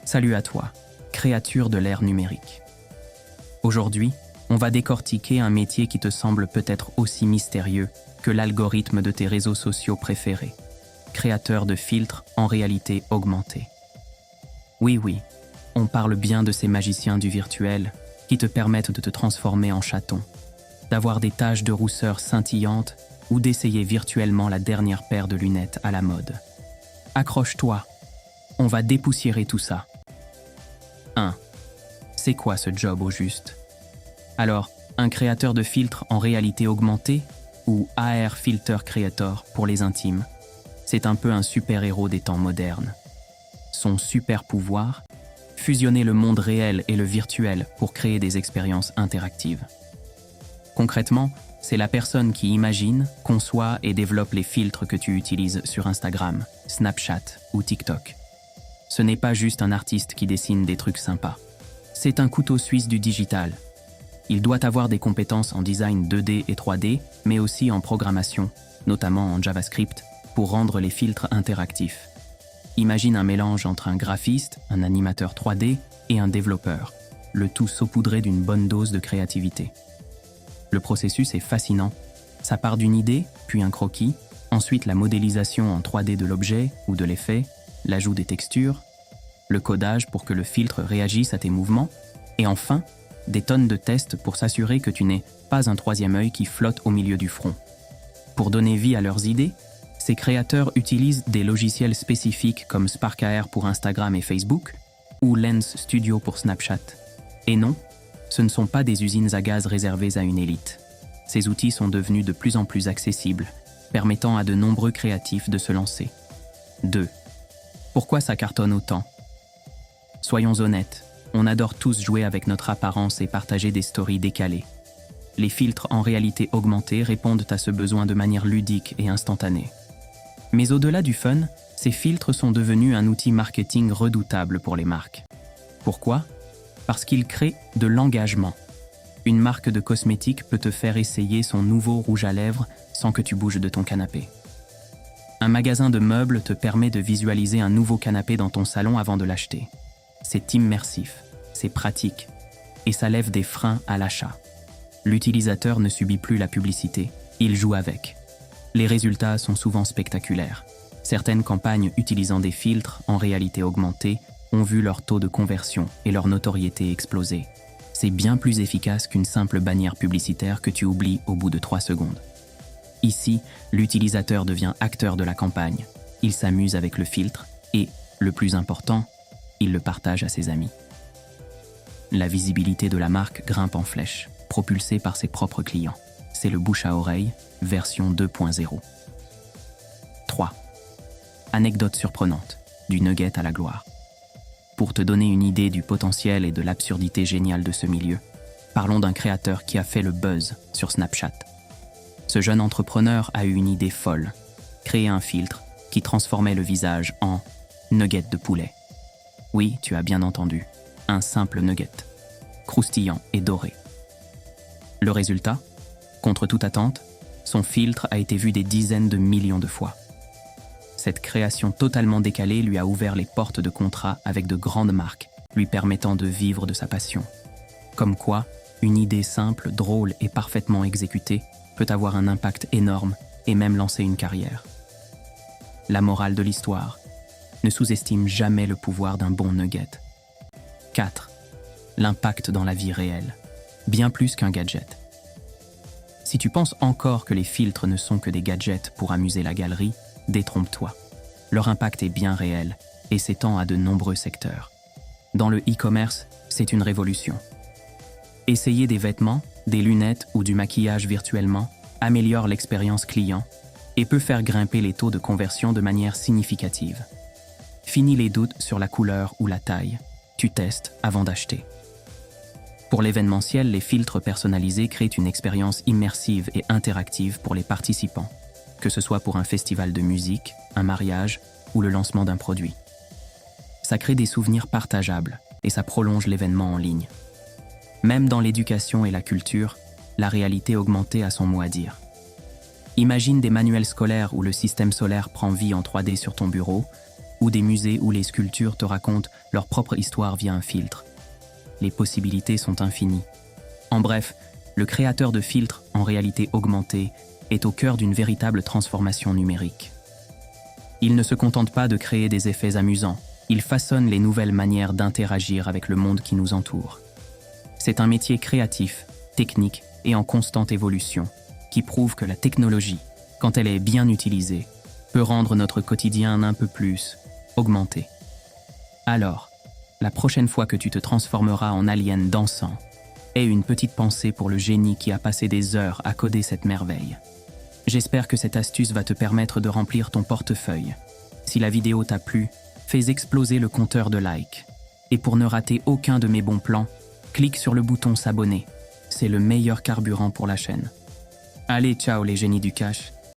Salut à toi, créature de l'ère numérique. Aujourd'hui, on va décortiquer un métier qui te semble peut-être aussi mystérieux que l'algorithme de tes réseaux sociaux préférés, créateur de filtres en réalité augmentée. Oui, on parle bien de ces magiciens du virtuel qui te permettent de te transformer en chaton, d'avoir des taches de rousseur scintillantes ou d'essayer virtuellement la dernière paire de lunettes à la mode. Accroche-toi, on va dépoussiérer tout ça. 1. C'est quoi ce job au juste? Alors, un créateur de filtres en réalité augmentée, ou AR Filter Creator pour les intimes, c'est un peu un super-héros des temps modernes. Son super pouvoir, fusionner le monde réel et le virtuel pour créer des expériences interactives. Concrètement, c'est la personne qui imagine, conçoit et développe les filtres que tu utilises sur Instagram, Snapchat ou TikTok. Ce n'est pas juste un artiste qui dessine des trucs sympas. C'est un couteau suisse du digital. Il doit avoir des compétences en design 2D et 3D, mais aussi en programmation, notamment en JavaScript, pour rendre les filtres interactifs. Imagine un mélange entre un graphiste, un animateur 3D et un développeur, le tout saupoudré d'une bonne dose de créativité. Le processus est fascinant. Ça part d'une idée, puis un croquis, ensuite la modélisation en 3D de l'objet ou de l'effet, l'ajout des textures, le codage pour que le filtre réagisse à tes mouvements, et enfin, des tonnes de tests pour s'assurer que tu n'aies pas un troisième œil qui flotte au milieu du front. Pour donner vie à leurs idées, ces créateurs utilisent des logiciels spécifiques comme Spark AR pour Instagram et Facebook, ou Lens Studio pour Snapchat. Et non, ce ne sont pas des usines à gaz réservées à une élite. Ces outils sont devenus de plus en plus accessibles, permettant à de nombreux créatifs de se lancer. 2. Pourquoi ça cartonne autant? Soyons honnêtes, on adore tous jouer avec notre apparence et partager des stories décalées. Les filtres en réalité augmentée répondent à ce besoin de manière ludique et instantanée. Mais au-delà du fun, ces filtres sont devenus un outil marketing redoutable pour les marques. Pourquoi? Parce qu'ils créent de l'engagement. Une marque de cosmétiques peut te faire essayer son nouveau rouge à lèvres sans que tu bouges de ton canapé. Un magasin de meubles te permet de visualiser un nouveau canapé dans ton salon avant de l'acheter. C'est immersif, c'est pratique, et ça lève des freins à l'achat. L'utilisateur ne subit plus la publicité, il joue avec. Les résultats sont souvent spectaculaires. Certaines campagnes utilisant des filtres en réalité augmentée ont vu leur taux de conversion et leur notoriété exploser. C'est bien plus efficace qu'une simple bannière publicitaire que tu oublies au bout de 3 secondes. Ici, l'utilisateur devient acteur de la campagne. Il s'amuse avec le filtre et, le plus important, il le partage à ses amis. La visibilité de la marque grimpe en flèche, propulsée par ses propres clients. C'est le bouche à oreille, version 2.0. 3. Anecdote surprenante, du nugget à la gloire. Pour te donner une idée du potentiel et de l'absurdité géniale de ce milieu, parlons d'un créateur qui a fait le buzz sur Snapchat. Ce jeune entrepreneur a eu une idée folle, créer un filtre qui transformait le visage en nugget de poulet. Oui, tu as bien entendu, un simple nugget, croustillant et doré. Le résultat? Contre toute attente, son filtre a été vu des dizaines de millions de fois. Cette création totalement décalée lui a ouvert les portes de contrats avec de grandes marques, lui permettant de vivre de sa passion. Comme quoi, une idée simple, drôle et parfaitement exécutée peut avoir un impact énorme et même lancer une carrière. La morale de l'histoire: ne sous-estime jamais le pouvoir d'un bon nugget. 4. L'impact dans la vie réelle. Bien plus qu'un gadget. Si tu penses encore que les filtres ne sont que des gadgets pour amuser la galerie, détrompe-toi. Leur impact est bien réel et s'étend à de nombreux secteurs. Dans le e-commerce, c'est une révolution. Essayer des vêtements, des lunettes ou du maquillage virtuellement améliore l'expérience client et peut faire grimper les taux de conversion de manière significative. Fini les doutes sur la couleur ou la taille. Tu testes avant d'acheter. Pour l'événementiel, les filtres personnalisés créent une expérience immersive et interactive pour les participants, que ce soit pour un festival de musique, un mariage ou le lancement d'un produit. Ça crée des souvenirs partageables et ça prolonge l'événement en ligne. Même dans l'éducation et la culture, la réalité augmentée a son mot à dire. Imagine des manuels scolaires où le système solaire prend vie en 3D sur ton bureau, ou des musées où les sculptures te racontent leur propre histoire via un filtre. Les possibilités sont infinies. En bref, le créateur de filtres en réalité augmentée est au cœur d'une véritable transformation numérique. Il ne se contente pas de créer des effets amusants, il façonne les nouvelles manières d'interagir avec le monde qui nous entoure. C'est un métier créatif, technique et en constante évolution, qui prouve que la technologie, quand elle est bien utilisée, peut rendre notre quotidien un peu plus augmenté. Alors, la prochaine fois que tu te transformeras en alien dansant, aie une petite pensée pour le génie qui a passé des heures à coder cette merveille. J'espère que cette astuce va te permettre de remplir ton portefeuille. Si la vidéo t'a plu, fais exploser le compteur de likes. Et pour ne rater aucun de mes bons plans, clique sur le bouton s'abonner. C'est le meilleur carburant pour la chaîne. Allez, ciao les génies du cash.